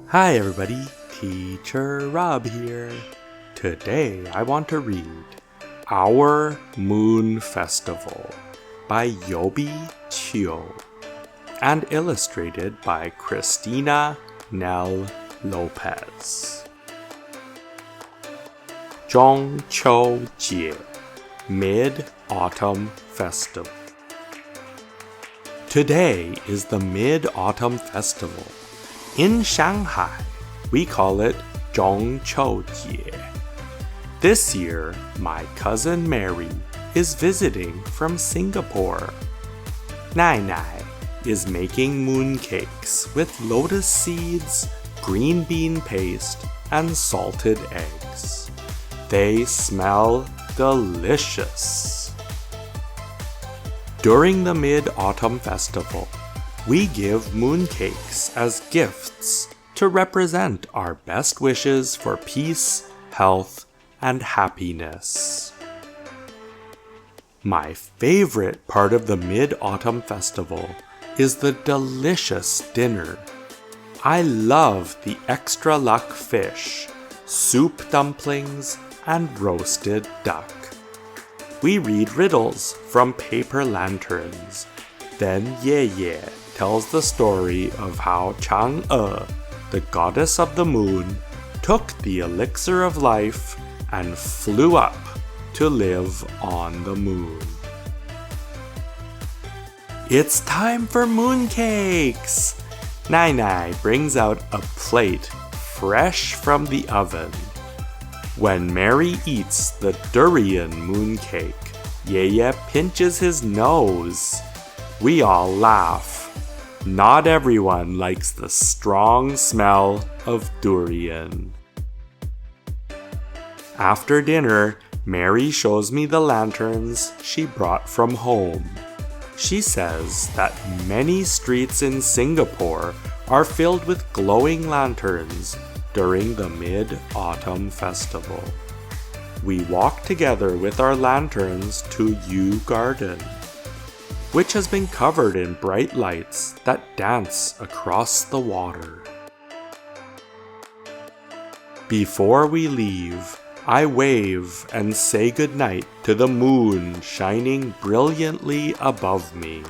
Hi everybody, Teacher Rob here. Today I want to read Our Moon Festival by Yobe Qiu and illustrated by Christina Nell Lopez. Zhong Qiu Jie, Mid-Autumn Festival. Today is the Mid-Autumn Festival. In Shanghai, we call it Zhong Qiu Jie. This year, my cousin Mary is visiting from Singapore. Nai Nai is making mooncakes with lotus seeds, green bean paste, and salted eggs. They smell delicious. During the Mid-Autumn Festival, we give mooncakes as gifts to represent our best wishes for peace, health, and happiness. My favorite part of the Mid-Autumn Festival is the delicious dinner. I love the extra luck fish, soup dumplings, and roasted duck. We read riddles from paper lanterns. Then Ye Ye tells the story of how Chang'e, the goddess of the moon, took the elixir of life and flew up to live on the moon. It's time for mooncakes! Nai Nai brings out a plate fresh from the oven. When Mary eats the durian mooncake, Ye Ye pinches his nose. We all laugh. Not everyone likes the strong smell of durian. After dinner, Mary shows me the lanterns she brought from home. She says that many streets in Singapore are filled with glowing lanterns during the Mid-Autumn Festival. We walk together with our lanterns to Yew Garden, which has been covered in bright lights that dance across the water. Before we leave, I wave and say goodnight to the moon shining brilliantly above me.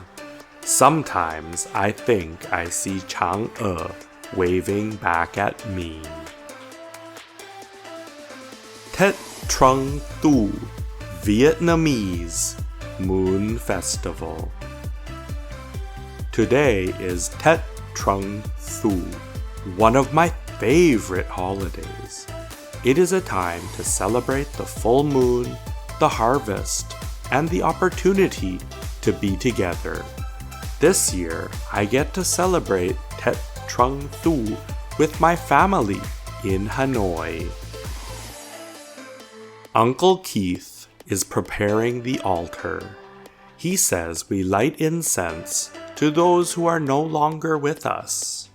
Sometimes I think I see Chang'e waving back at me. Tết Trung Thu, Vietnamese Moon Festival. Today is Tết Trung Thu, one of my favorite holidays. It is a time to celebrate the full moon, the harvest, and the opportunity to be together. This year, I get to celebrate Tết Trung Thu with my family in Hanoi. Uncle Keith is preparing the altar. He says we light incense to those who are no longer with us.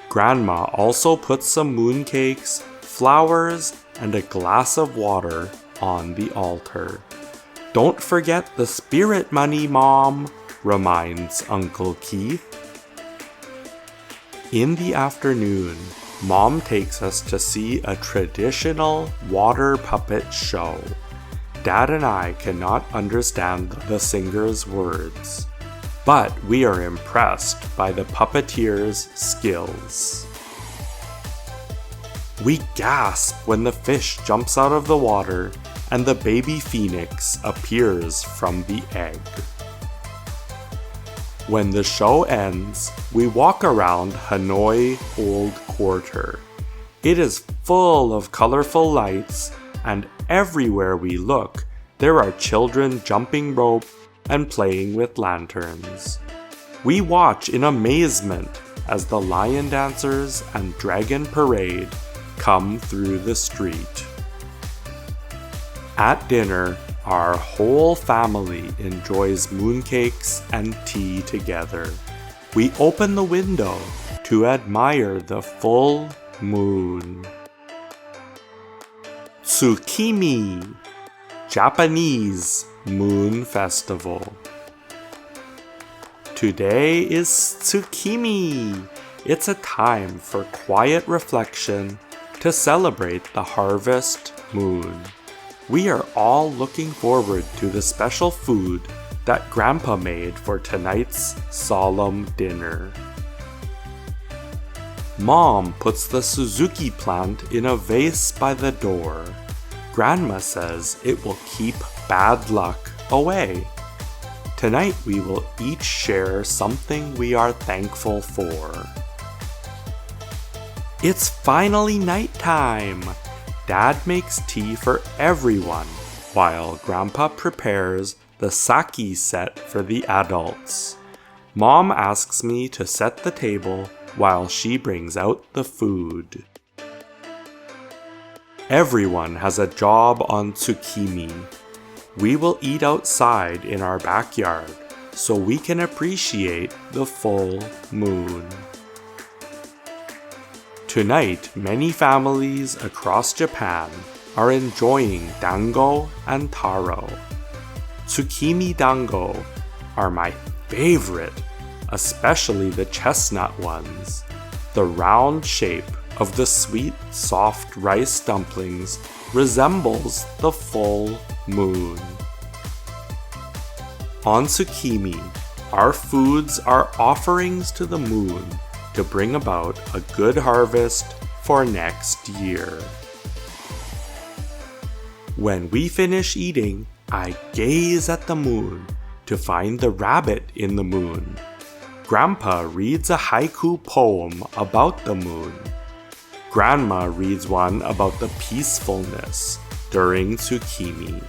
Grandma also puts some mooncakes, flowers, and a glass of water on the altar. Don't forget the spirit money, Mom, reminds Uncle Keith. In the afternoon, Mom takes us to see a traditional water puppet show. Dad and I cannot understand the singer's words, but we are impressed by the puppeteer's skills. We gasp when the fish jumps out of the water and the baby phoenix appears from the egg. When the show ends, we walk around Hanoi Old Quarter. It is full of colorful lights, and everywhere we look, there are children jumping rope and playing with lanterns. We watch in amazement as the lion dancers and dragon parade come through the street. At dinner, our whole family enjoys mooncakes and tea together. We open the window to admire the full moon. Tsukimi, Japanese Moon Festival. Today is Tsukimi. It's a time for quiet reflection to celebrate the harvest moon. We are all looking forward to the special food that Grandpa made for tonight's solemn dinner. Mom puts the Suzuki plant in a vase by the door. Grandma says it will keep bad luck away. Tonight we will each share something we are thankful for. It's finally nighttime. Dad makes tea for everyone while Grandpa prepares the sake set for the adults. Mom asks me to set the table while she brings out the food. Everyone has a job on Tsukimi. We will eat outside in our backyard so we can appreciate the full moon. Tonight, many families across Japan are enjoying dango and taro. Tsukimi dango are my favorite, especially the chestnut ones. The round shape of the sweet, soft rice dumplings resembles the full moon. On Tsukimi, our foods are offerings to the moon to bring about a good harvest for next year. When we finish eating, I gaze at the moon to find the rabbit in the moon. Grandpa reads a haiku poem about the moon. Grandma reads one about the peacefulness during Tsukimi.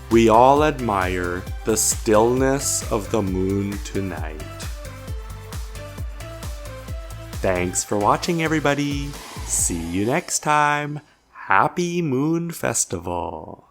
We all admire the stillness of the moon tonight. Thanks for watching, everybody. See you next time. Happy Moon Festival!